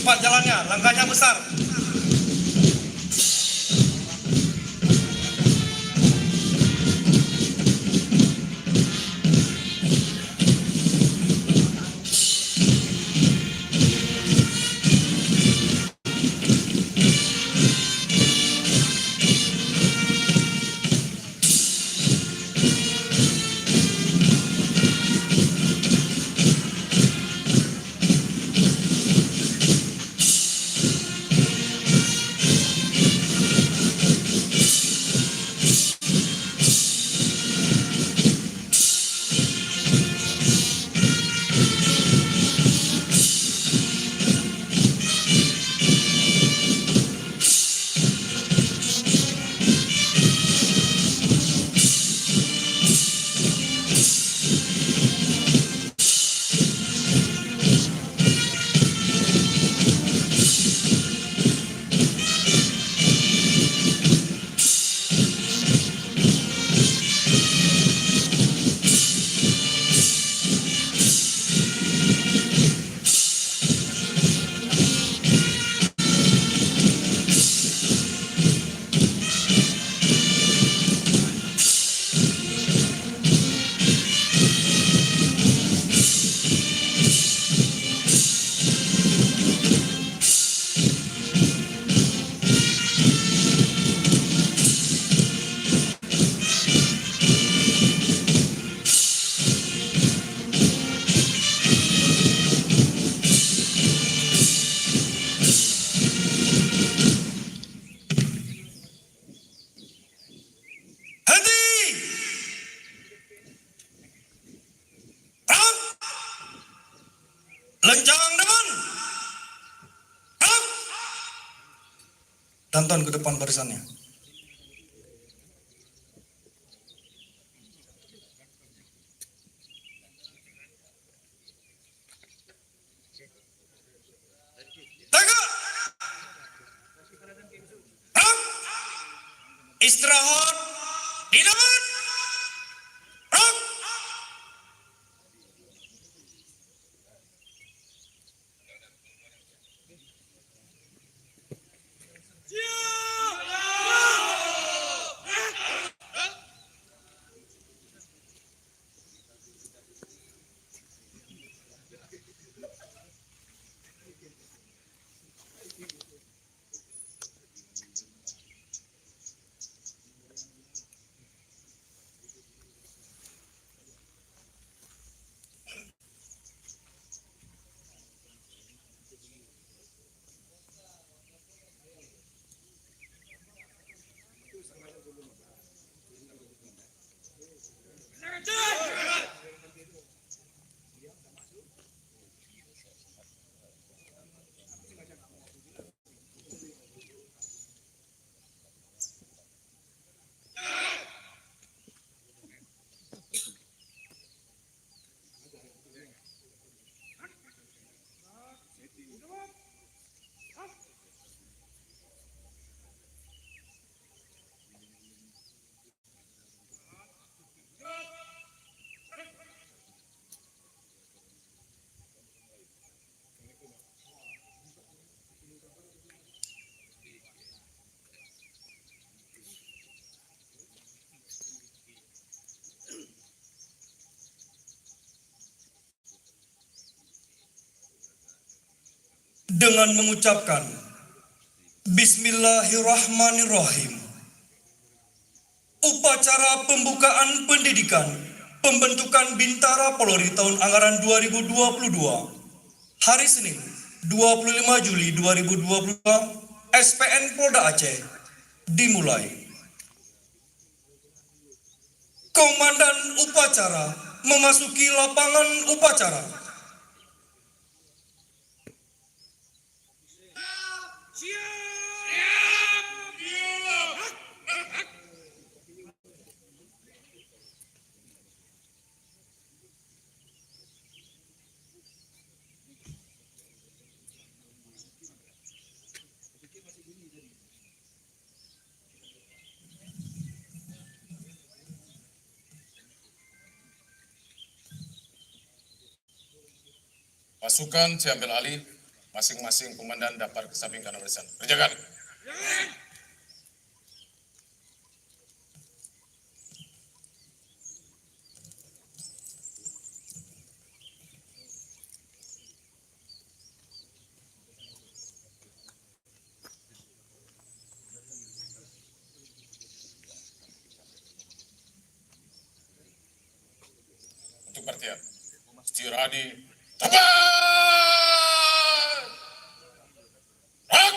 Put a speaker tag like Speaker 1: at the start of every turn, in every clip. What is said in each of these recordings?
Speaker 1: cepat jalannya, langkahnya besar. Lencang depan. Tonton ke depan barisannya. Tegak. Istirahat di depan. Dengan mengucapkan Bismillahirrahmanirrahim, upacara pembukaan pendidikan pembentukan Bintara Polri tahun anggaran 2022 hari Senin 25 Juli 2022 SPN Polda Aceh dimulai. Komandan upacara memasuki lapangan upacara.
Speaker 2: Pasukan diambil alih Masing-masing komandan dapat ke samping kanan barisan. Berjaga. Untuk perhatian. Stiradi. Tepat! Rak!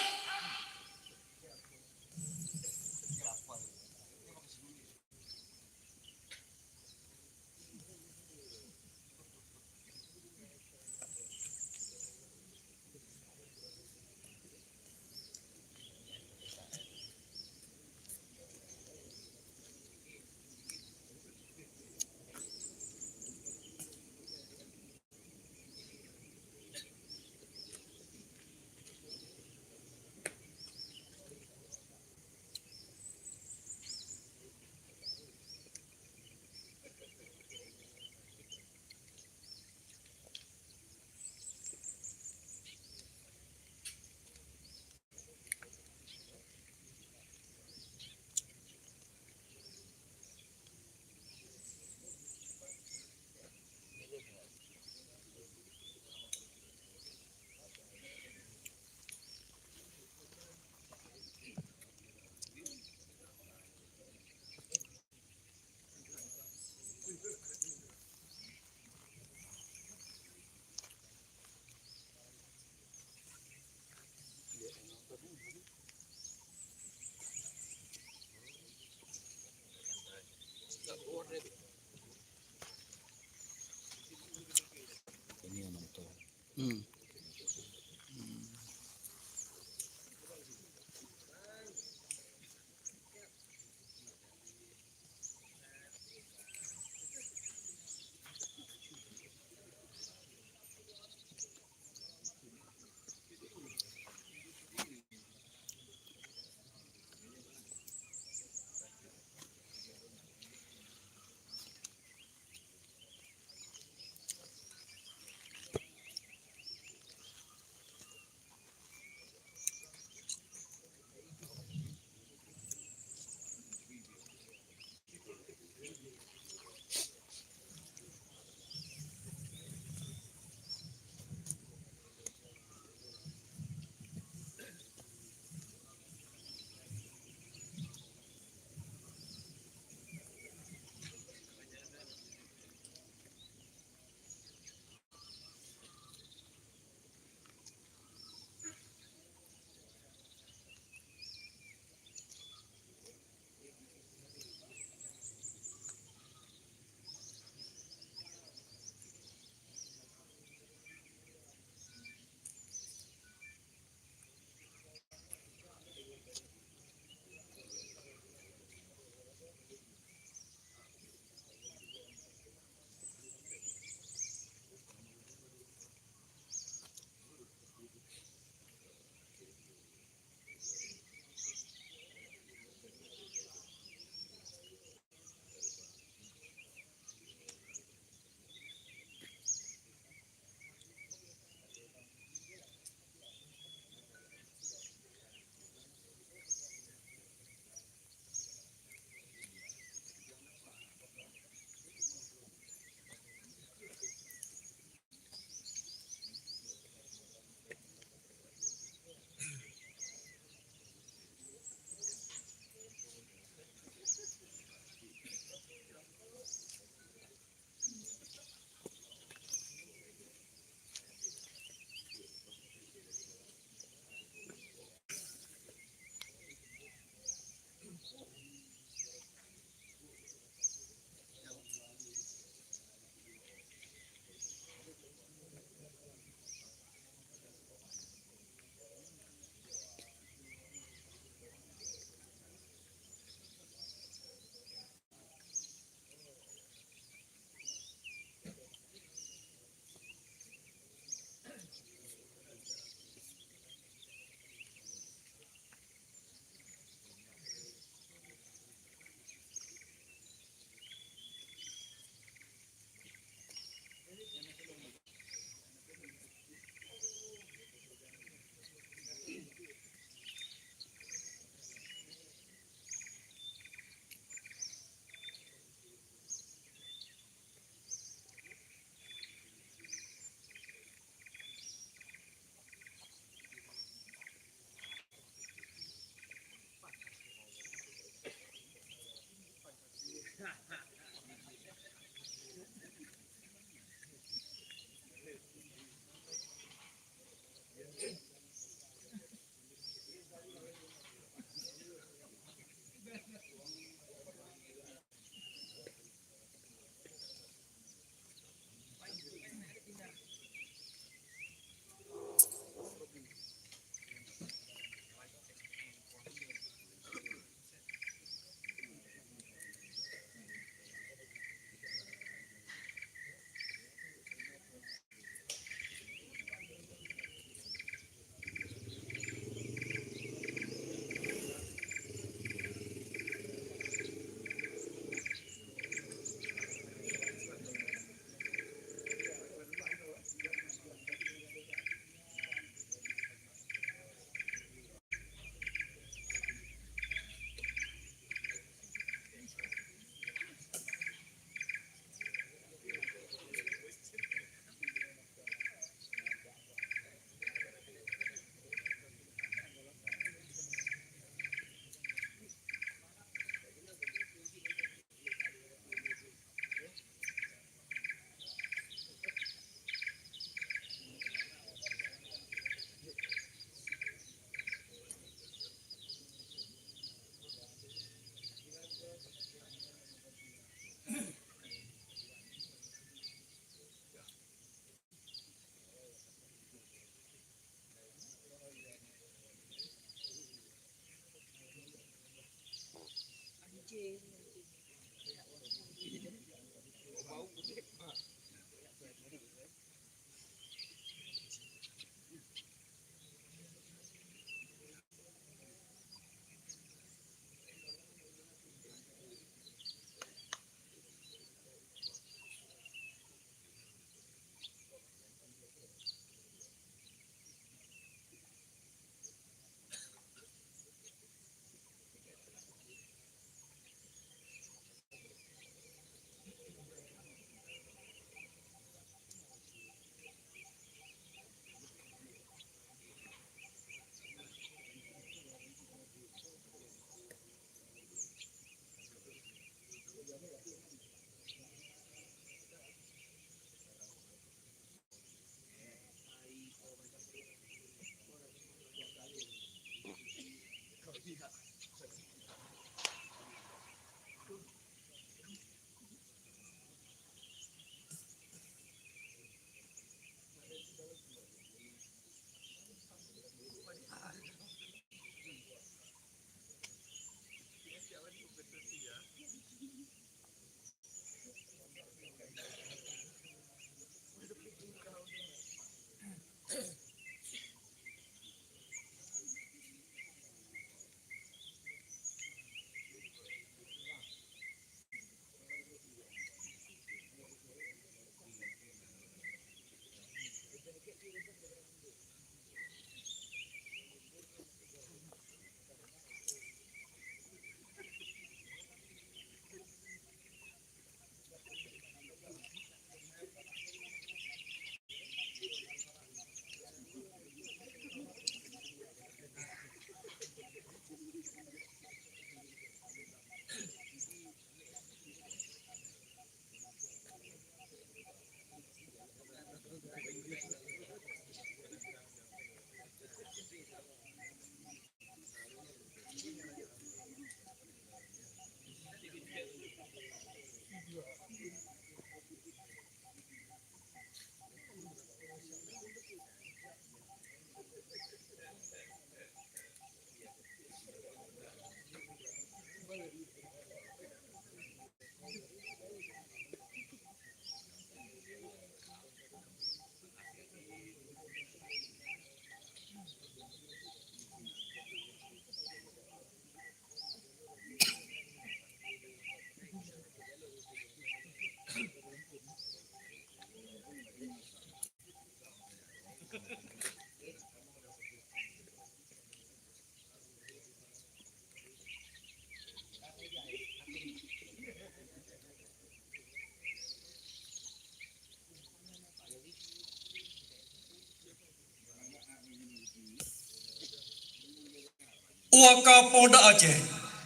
Speaker 1: Wakapolda Aceh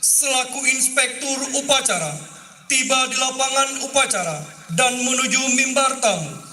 Speaker 1: selaku inspektur upacara tiba di lapangan upacara dan menuju mimbar tamu.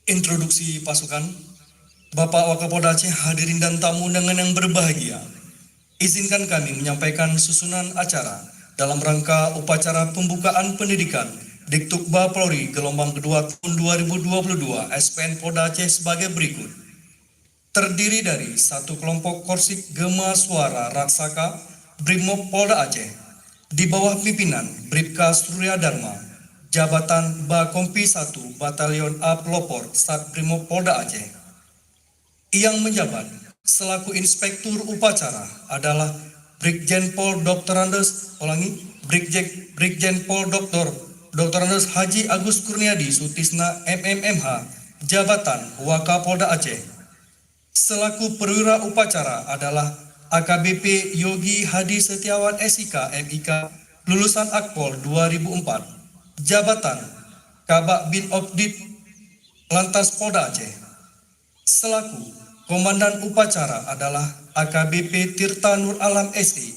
Speaker 1: Introduksi pasukan. Bapak Wakapolda Aceh, hadirin dan tamu undangan yang berbahagia. Izinkan kami menyampaikan susunan acara dalam rangka upacara pembukaan pendidikan Diktukba Polri gelombang kedua tahun 2022 SPN Polda Aceh sebagai berikut. Terdiri dari satu kelompok Korsik Gema Suara Raksaka Brimob Polda Aceh di bawah pimpinan Bribka Surya Dharma, Jabatan Bakompi 1 Batalion A Pelopor Sat Brimob Polda Aceh. Yang menjabat selaku inspektur upacara adalah Brigjen Pol Dr. Andes Brigjen Pol Dr. Andes Haji Agus Kurniadi Sutisna MMMH, Jabatan Wakapolda Aceh. Selaku perwira upacara adalah AKBP Yogi Hadi Setiawan SIK MIK, lulusan Akpol 2004, Jabatan Kabak Bin Opdit Lantas Polda Aceh. Selaku komandan upacara adalah AKBP Tirta Nur Alam SI,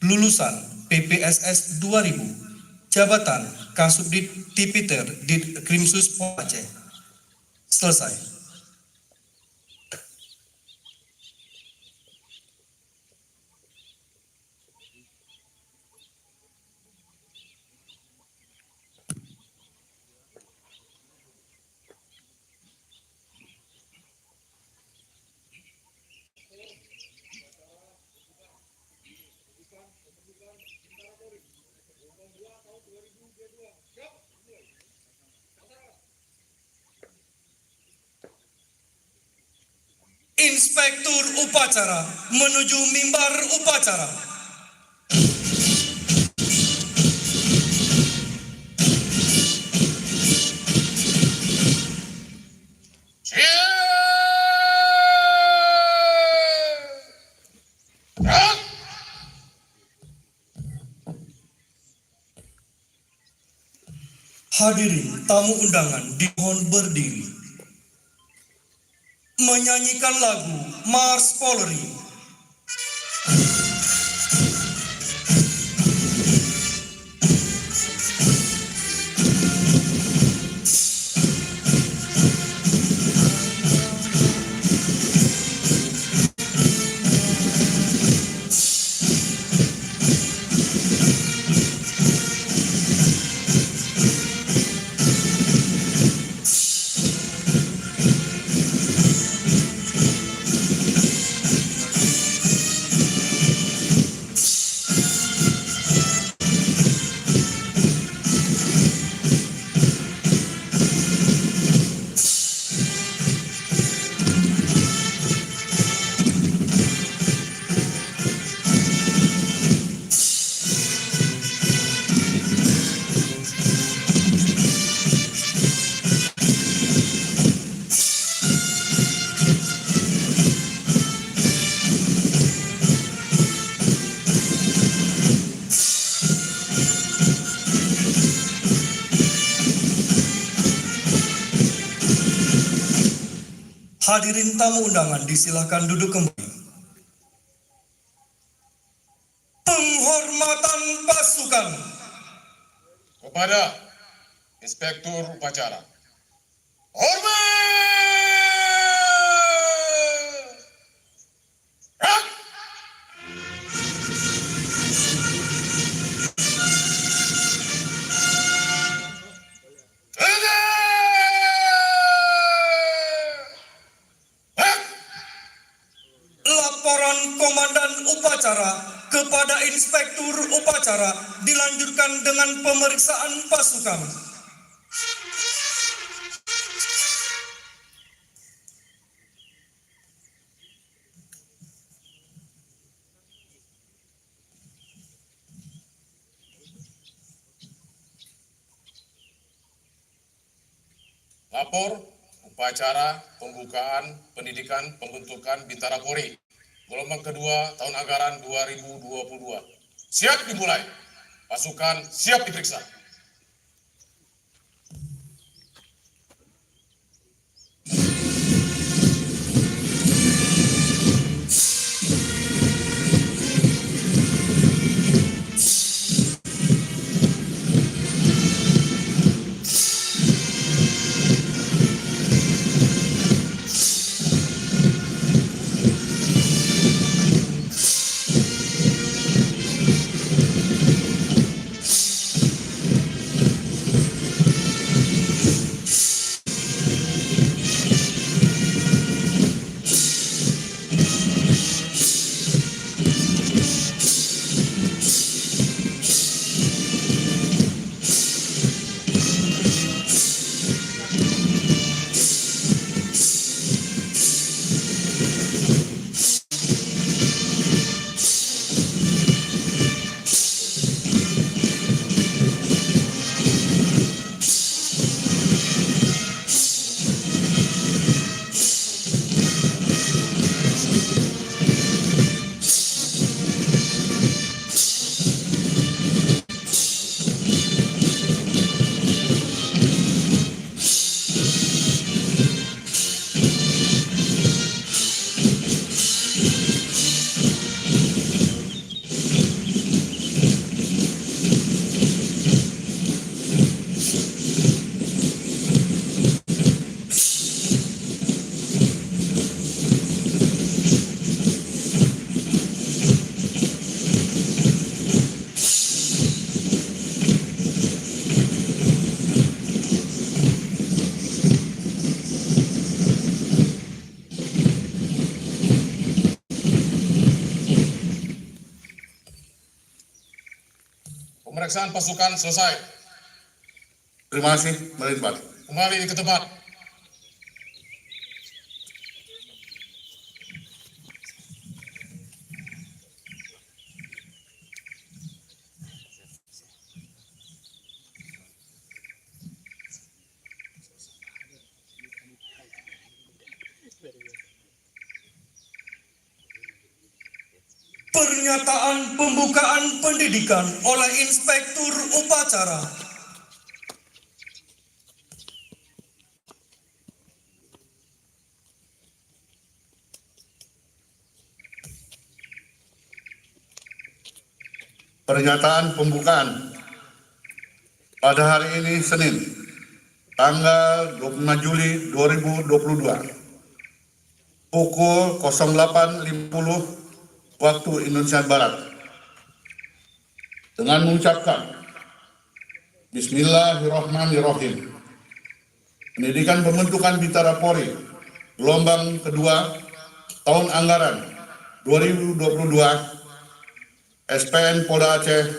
Speaker 1: lulusan PPSS 2000, Jabatan Kasubdit Tipiter Dit Krimsus Polda Aceh. Selesai. Inspektur upacara menuju mimbar upacara. Hadirin tamu undangan dimohon berdiri. Menyanyikan lagu Mars Polri. Hadirin tamu undangan disilahkan duduk kembali. Penghormatan pasukan.
Speaker 2: Kepada Inspektur Upacara. Hormat! Rak!
Speaker 1: Sang Komandan Upacara kepada Inspektur Upacara dilanjutkan dengan pemeriksaan pasukan.
Speaker 2: Lapor upacara pembukaan pendidikan pembentukan Bintara Polri gelombang kedua tahun anggaran 2022. Siap dimulai. Pasukan siap diperiksa. Pemeriksaan pasukan selesai.
Speaker 3: Terima kasih, Melimpah.
Speaker 2: Kembali ke tempat.
Speaker 1: Pernyataan pembukaan pendidikan oleh Inspektur Upacara.
Speaker 3: Pernyataan pembukaan pada hari ini Senin, tanggal 25 Juli 2022, pukul 08.50 waktu Indonesia Barat, dengan mengucapkan Bismillahirrahmanirrahim. Pendidikan pembentukan Bintara Polri gelombang kedua tahun anggaran 2022 SPN Polda Aceh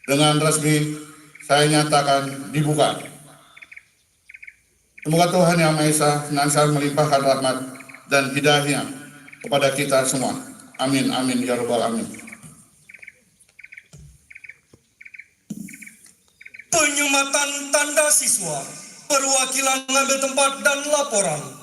Speaker 3: dengan resmi saya nyatakan dibuka. Semoga Tuhan Yang Maha Esa senantiasa melimpahkan rahmat dan hidayahnya kepada kita semua. Amin, amin, ya rabbal alamin.
Speaker 1: Penyematan tanda siswa, perwakilan mengambil tempat dan laporan.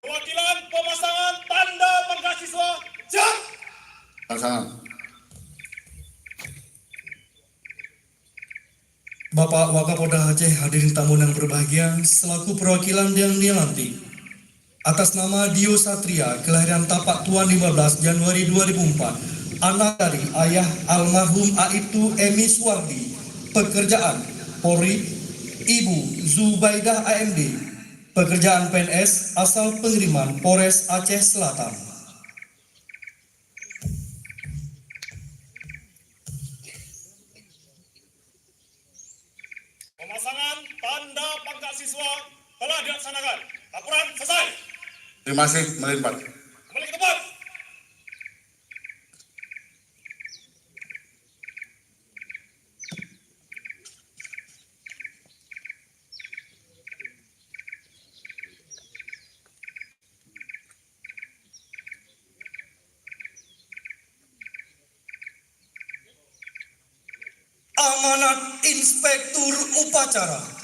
Speaker 2: Perwakilan pemasangan tanda bangga siswa. Siap.
Speaker 3: Laksana.
Speaker 1: Bapak Wakapolda Aceh, hadirin tamu yang berbahagia, selaku perwakilan yang dilantik. Atas nama Dio Satria, kelahiran Tapak Tuan 15 Januari 2004, anak dari ayah almarhum Aibtu Emi Suwardi, pekerjaan Polri, Ibu Zubaidah AMD, Pekerjaan PNS asal pengiriman Polres Aceh Selatan.
Speaker 2: Pemasangan tanda pangkat siswa telah dilaksanakan. Laporan selesai.
Speaker 3: Terima kasih, melimpah.
Speaker 2: Kembali ke tempat.
Speaker 1: Amanat Inspektur Upacara.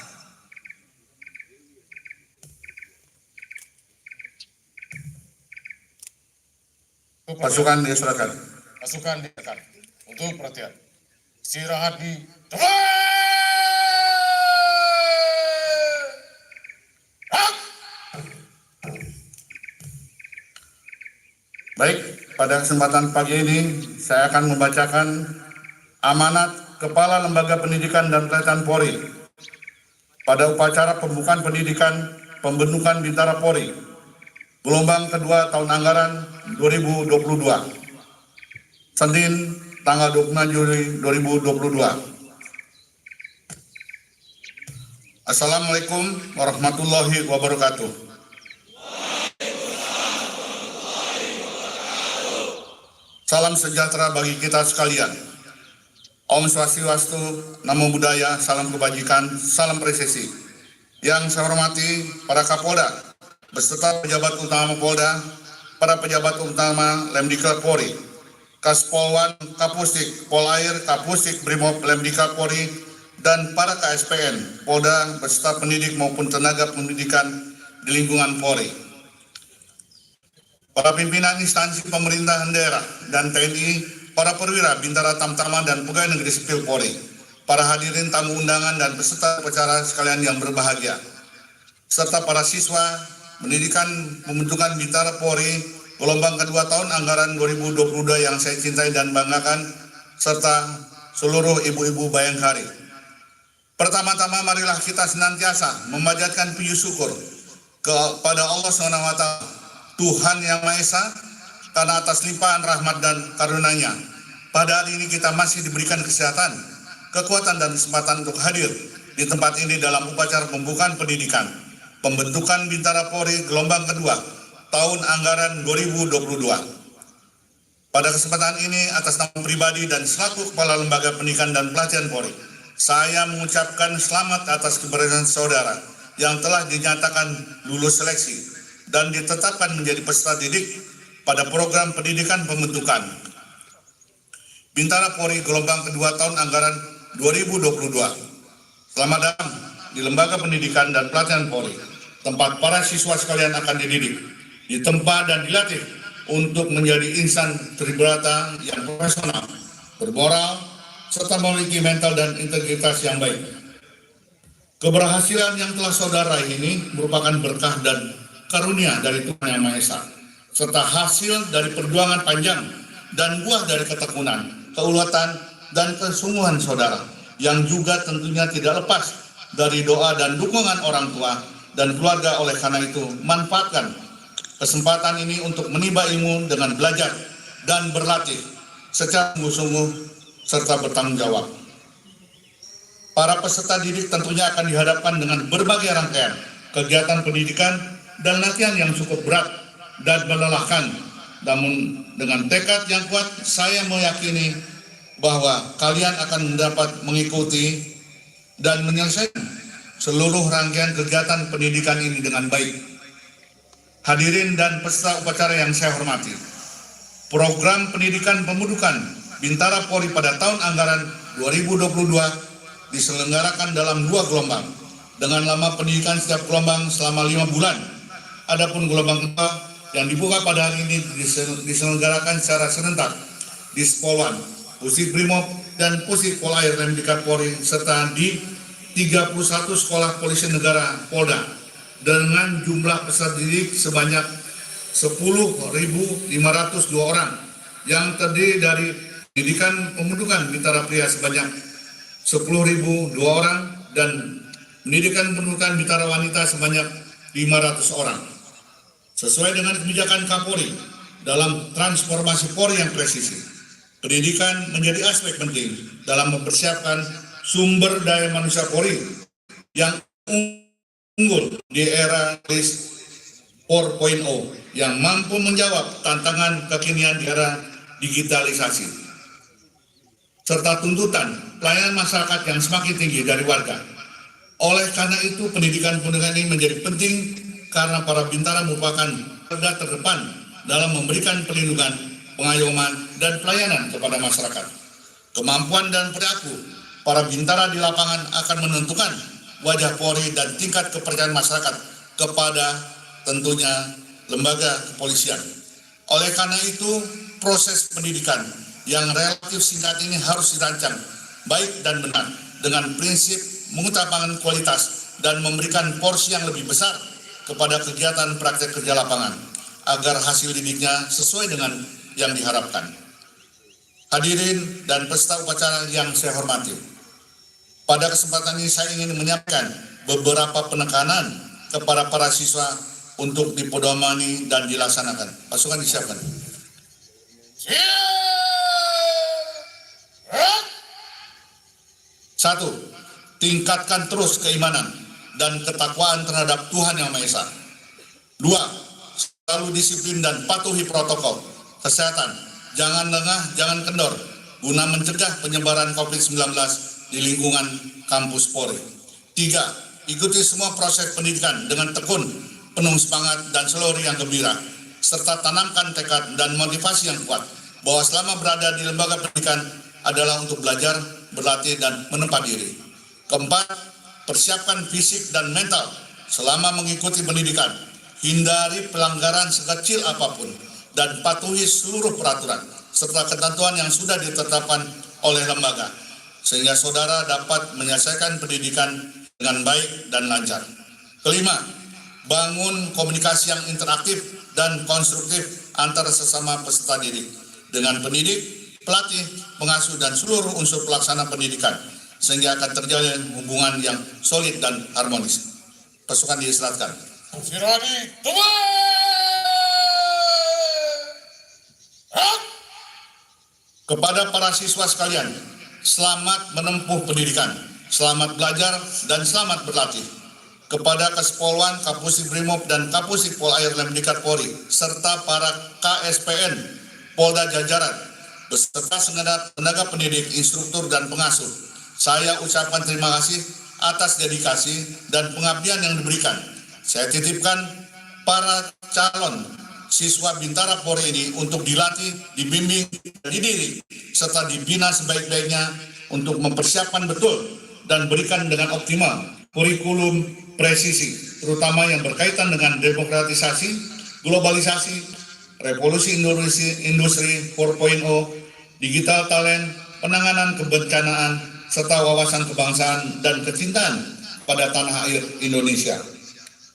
Speaker 3: Pasukan diserahkan.
Speaker 4: Pasukan diarahkan untuk perhatian. Istirahat di tempat.
Speaker 3: Baik, pada kesempatan pagi ini saya akan membacakan amanat Kepala Lembaga Pendidikan dan Pelatihan Polri pada upacara pembukaan pendidikan pembentukan Bintara Polri gelombang kedua tahun anggaran 2022 Senin tanggal 25 Juli 2022. Assalamualaikum warahmatullahi wabarakatuh. Salam sejahtera bagi kita sekalian. Om Swastiastu, Namo Buddhaya, salam kebajikan, salam presisi. Yang saya hormati para Kapolda, beserta pejabat utama Polda, para pejabat utama Lemdiklat Polri, Kaspolwan, Kapusdik, Polair, Kapusdik, Brimob, Lemdiklat Polri, dan para KSPN, Polda, beserta pendidik maupun tenaga pendidikan di lingkungan Polri. Para pimpinan instansi pemerintahan daerah dan TNI, para perwira, bintara tamtama dan pegawai negeri sipil Polri, para hadirin tamu undangan dan peserta upacara sekalian yang berbahagia, serta para siswa pendidikan pembentukan Bintara Polri gelombang kedua tahun anggaran 2022 yang saya cintai dan banggakan, serta seluruh ibu-ibu Bayangkari. Pertama-tama marilah kita senantiasa memanjatkan puji syukur kepada Allah SWT, Tuhan Yang Maha Esa, karena atas limpahan rahmat dan karunia-Nya, pada hari ini kita masih diberikan kesehatan, kekuatan dan kesempatan untuk hadir di tempat ini dalam upacara pembukaan pendidikan pembentukan Bintara Polri gelombang kedua tahun anggaran 2022. Pada kesempatan ini atas nama pribadi dan selaku Kepala Lembaga Pendidikan dan Pelatihan Polri, saya mengucapkan selamat atas keberhasilan saudara yang telah dinyatakan lulus seleksi dan ditetapkan menjadi peserta didik pada program pendidikan pembentukan Bintara Polri gelombang kedua tahun anggaran 2022. Selamat datang di Lembaga Pendidikan dan Pelatihan Polri, tempat para siswa sekalian akan dididik, ditempa dan dilatih untuk menjadi insan tribrata yang profesional, bermoral, serta memiliki mental dan integritas yang baik. Keberhasilan yang telah saudara ini merupakan berkah dan karunia dari Tuhan Yang Maha Esa, serta hasil dari perjuangan panjang dan buah dari ketekunan, keulatan, dan kesungguhan saudara, yang juga tentunya tidak lepas dari doa dan dukungan orang tua dan keluarga. Oleh karena itu, manfaatkan kesempatan ini untuk menimba ilmu dengan belajar dan berlatih secara sungguh-sungguh serta bertanggung jawab. Para peserta didik tentunya akan dihadapkan dengan berbagai rangkaian kegiatan pendidikan dan latihan yang cukup berat dan melelahkan. Namun dengan tekad yang kuat, saya meyakini bahwa kalian akan dapat mengikuti dan menyelesaikan seluruh rangkaian kegiatan pendidikan ini dengan baik. Hadirin dan peserta upacara yang saya hormati, program pendidikan pembentukan Bintara Polri pada tahun anggaran 2022 diselenggarakan dalam 2 gelombang dengan lama pendidikan setiap gelombang selama 5 bulan. Adapun gelombang kedua yang dibuka pada hari ini diselenggarakan secara serentak di Spolwan, Pusdik Brimob, dan Pusdik Polair Lemdiklat Polri, serta di 31 sekolah polisi negara Polda dengan jumlah peserta didik sebanyak 10.502 orang yang terdiri dari pendidikan pembentukan Bintara Pria sebanyak 10.002 orang dan pendidikan pembentukan Bintara Wanita sebanyak 500 orang. Sesuai dengan kebijakan Kapolri dalam transformasi Polri yang presisi, pendidikan menjadi aspek penting dalam mempersiapkan sumber daya manusia Polri yang unggul di era 4.0 yang mampu menjawab tantangan kekinian di era digitalisasi, serta tuntutan pelayanan masyarakat yang semakin tinggi dari warga. Oleh karena itu, pendidikan ini menjadi penting karena para bintara merupakan garda terdepan dalam memberikan perlindungan, pengayoman, dan pelayanan kepada masyarakat. Kemampuan dan perilaku para bintara di lapangan akan menentukan wajah Polri dan tingkat kepercayaan masyarakat kepada tentunya lembaga kepolisian. Oleh karena itu, proses pendidikan yang relatif singkat ini harus dirancang baik dan benar dengan prinsip mengutamakan kualitas dan memberikan porsi yang lebih besar kepada kegiatan praktek kerja lapangan agar hasil didiknya sesuai dengan yang diharapkan. Hadirin dan peserta upacara yang saya hormati, pada kesempatan ini saya ingin menyampaikan beberapa penekanan kepada para siswa untuk dipedomani dan dilaksanakan. Pasukan disiapkan. Satu, tingkatkan terus keimanan dan ketakwaan terhadap Tuhan Yang Maha Esa. Dua, selalu disiplin dan patuhi protokol kesehatan. Jangan lengah, jangan kendor, guna mencegah penyebaran COVID-19 di lingkungan kampus Polri. Tiga, ikuti semua proses pendidikan dengan tekun, penuh semangat dan seluruh yang gembira, serta tanamkan tekad dan motivasi yang kuat bahwa selama berada di lembaga pendidikan adalah untuk belajar, berlatih, dan menempa diri. Keempat, persiapkan fisik dan mental selama mengikuti pendidikan. Hindari pelanggaran sekecil apapun dan patuhi seluruh peraturan serta ketentuan yang sudah ditetapkan oleh lembaga, sehingga saudara dapat menyelesaikan pendidikan dengan baik dan lancar. Kelima, bangun komunikasi yang interaktif dan konstruktif antara sesama peserta didik dengan pendidik, pelatih, pengasuh, dan seluruh unsur pelaksana pendidikan, sehingga akan terjalin hubungan yang solid dan harmonis. Pasukan diistirahatkan.
Speaker 4: Siradi, tunggu!
Speaker 3: Kepada para siswa sekalian, selamat menempuh pendidikan, selamat belajar, dan selamat berlatih. Kepada Kaspolwan, Kapusdi Brimob, dan Kapusdi Polair Lemdikat Polri, serta para KSPN, Polda jajaran, beserta segenap tenaga pendidik, instruktur, dan pengasuh, saya ucapkan terima kasih atas dedikasi dan pengabdian yang diberikan. Saya titipkan para calon siswa Bintara Polri ini untuk dilatih, dibimbing, dididik, serta dibina sebaik-baiknya untuk mempersiapkan betul dan berikan dengan optimal kurikulum presisi, terutama yang berkaitan dengan demokratisasi, globalisasi, revolusi industri 4.0, digital talent, penanganan kebencanaan, serta wawasan kebangsaan dan kecintaan pada tanah air Indonesia.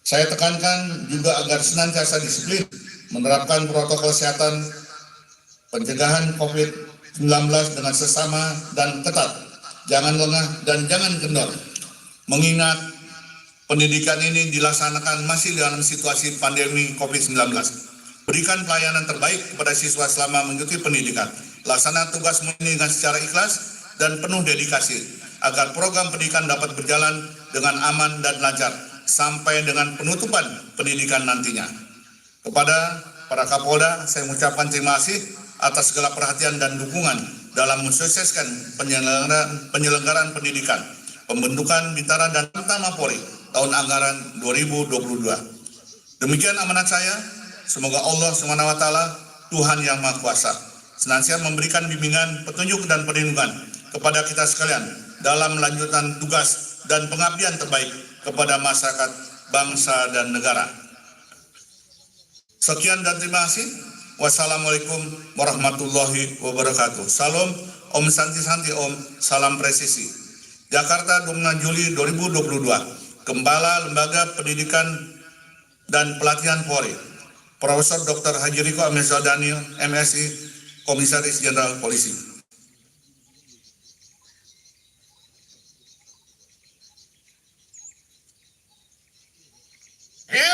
Speaker 3: Saya tekankan juga agar senantiasa disiplin menerapkan protokol kesehatan pencegahan COVID-19 dengan sesama dan ketat. Jangan lengah dan jangan kendor. Mengingat pendidikan ini dilaksanakan masih dalam situasi pandemi COVID-19. Berikan pelayanan terbaik kepada siswa selama mengikuti pendidikan. Laksana tugas dengan secara ikhlas dan penuh dedikasi agar program pendidikan dapat berjalan dengan aman dan lancar sampai dengan penutupan pendidikan nantinya. Kepada para Kapolda, saya mengucapkan terima kasih atas segala perhatian dan dukungan dalam mensukseskan penyelenggaraan pendidikan, pembentukan Bintara dan Tamtama Polri tahun anggaran 2022. Demikian amanat saya. Semoga Allah SWT, Tuhan Yang Maha Kuasa, senantiasa memberikan bimbingan, petunjuk, dan perlindungan kepada kita sekalian dalam melanjutkan tugas dan pengabdian terbaik kepada masyarakat, bangsa, dan negara. Sekian dan terima kasih. Wassalamualaikum warahmatullahi wabarakatuh. Salam, Om Santi Santi Om, salam presisi. Jakarta 26 Juli 2022. Gembala Lembaga Pendidikan dan Pelatihan Polri, Profesor Dr. Haji Riko Amizal Daniel, MSI, Komisaris Jenderal Polisi.
Speaker 4: Ya!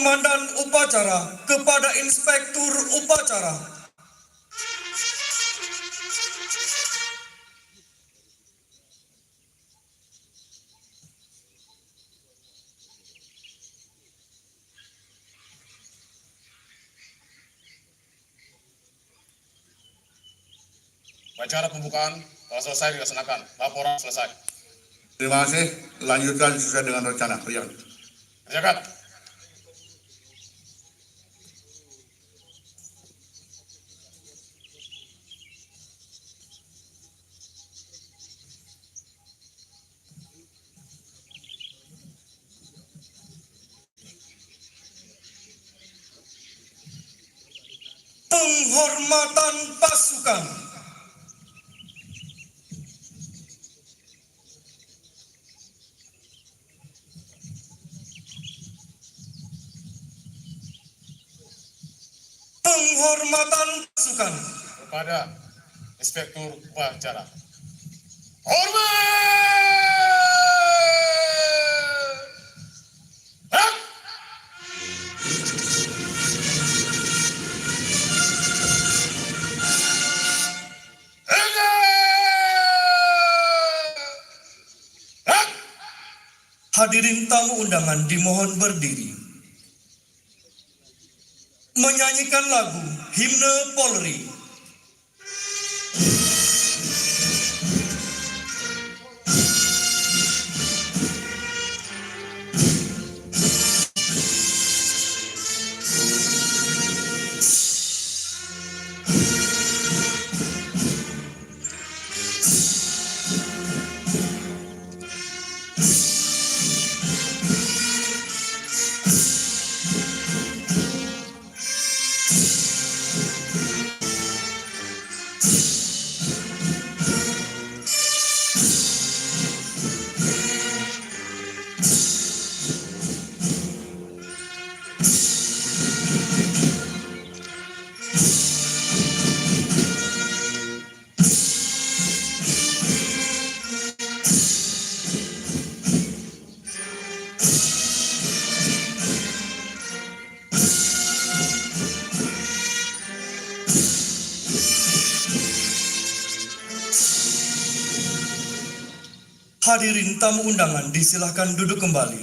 Speaker 1: Komandan Upacara kepada Inspektur Upacara.
Speaker 4: Upacara pembukaan telah selesai dilaksanakan. Laporan selesai.
Speaker 3: Terima kasih. Lanjutkan sesuai dengan rencana. Rian.
Speaker 2: Kerjakan.
Speaker 1: Penghormatan pasukan. Penghormatan pasukan.
Speaker 4: Kepada Inspektur Upacara. Hormat! Hak! Hak!
Speaker 1: Hadirin tamu undangan dimohon berdiri. Menyanyikan lagu Himne Polri. Hadirin tamu undangan disilahkan duduk kembali.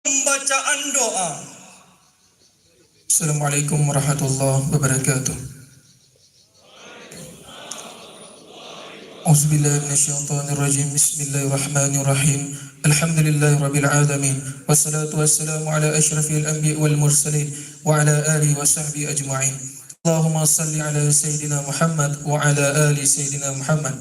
Speaker 1: Pembacaan doa.
Speaker 5: Assalamualaikum warahmatullahi wabarakatuh. Auzubillahi minasyaitonirrajim. Bismillahirrahmanirrahim. Alhamdulillahirabbil alamin. Wassalatu wassalamu ala asyrafil anbiya'i wal mursalin wa ala alihi wa sahbihi ajma'in. Allahumma salli ala sayyidina Muhammad wa ala ali sayyidina Muhammad.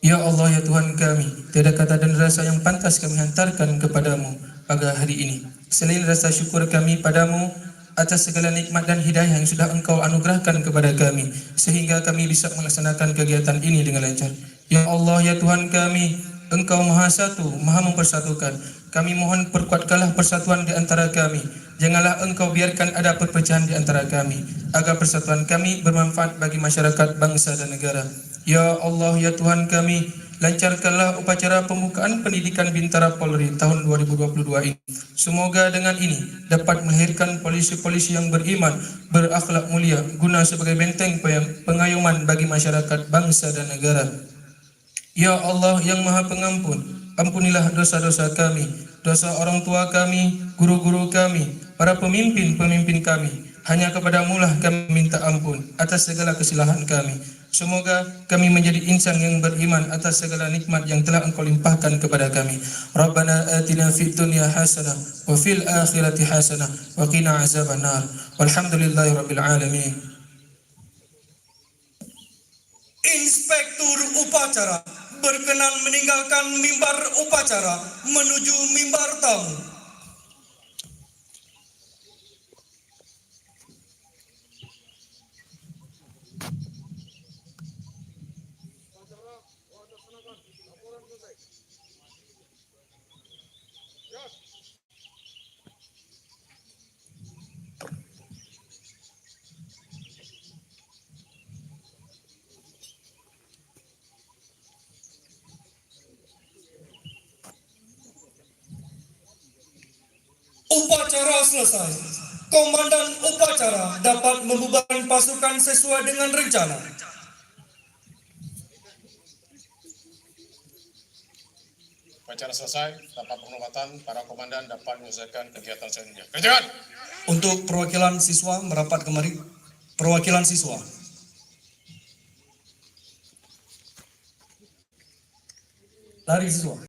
Speaker 5: Ya Allah, ya Tuhan kami, tiada kata dan rasa yang pantas kami hantarkan kepadamu pada hari ini, selain rasa syukur kami padamu atas segala nikmat dan hidayah yang sudah Engkau anugerahkan kepada kami, sehingga kami bisa melaksanakan kegiatan ini dengan lancar. Ya Allah, ya Tuhan kami, Engkau Maha Satu, Maha Mempersatukan. Kami mohon perkuatkanlah persatuan di antara kami. Janganlah Engkau biarkan ada perpecahan di antara kami, agar persatuan kami bermanfaat bagi masyarakat, bangsa dan negara. Ya Allah, ya Tuhan kami, lancarkanlah upacara pembukaan pendidikan Bintara Polri tahun 2022 ini. Semoga dengan ini dapat melahirkan polisi-polisi yang beriman, berakhlak mulia, guna sebagai benteng pengayuman bagi masyarakat, bangsa dan negara. Ya Allah yang Maha Pengampun, ampunilah dosa-dosa kami, dosa orang tua kami, guru-guru kami, para pemimpin-pemimpin kami. Hanya kepadamu lah kami minta ampun atas segala kesalahan kami. Semoga kami menjadi insan yang beriman atas segala nikmat yang telah Engkau limpahkan kepada kami. Rabbana atina fid dunya hasanah wa fil akhirati hasanah wa qina azabannar. Walhamdulillahirabbil alamin.
Speaker 1: Inspektur Upacara berkenan meninggalkan mimbar upacara menuju mimbar tamu. upacara selesai, komandan upacara dapat membubarkan pasukan sesuai dengan rencana.
Speaker 4: Upacara selesai, tanpa penghormatan, para komandan dapat menyelesaikan kegiatan selanjutnya. Kerjakan!
Speaker 1: Untuk perwakilan siswa merapat kemari. Perwakilan siswa. Lari siswa.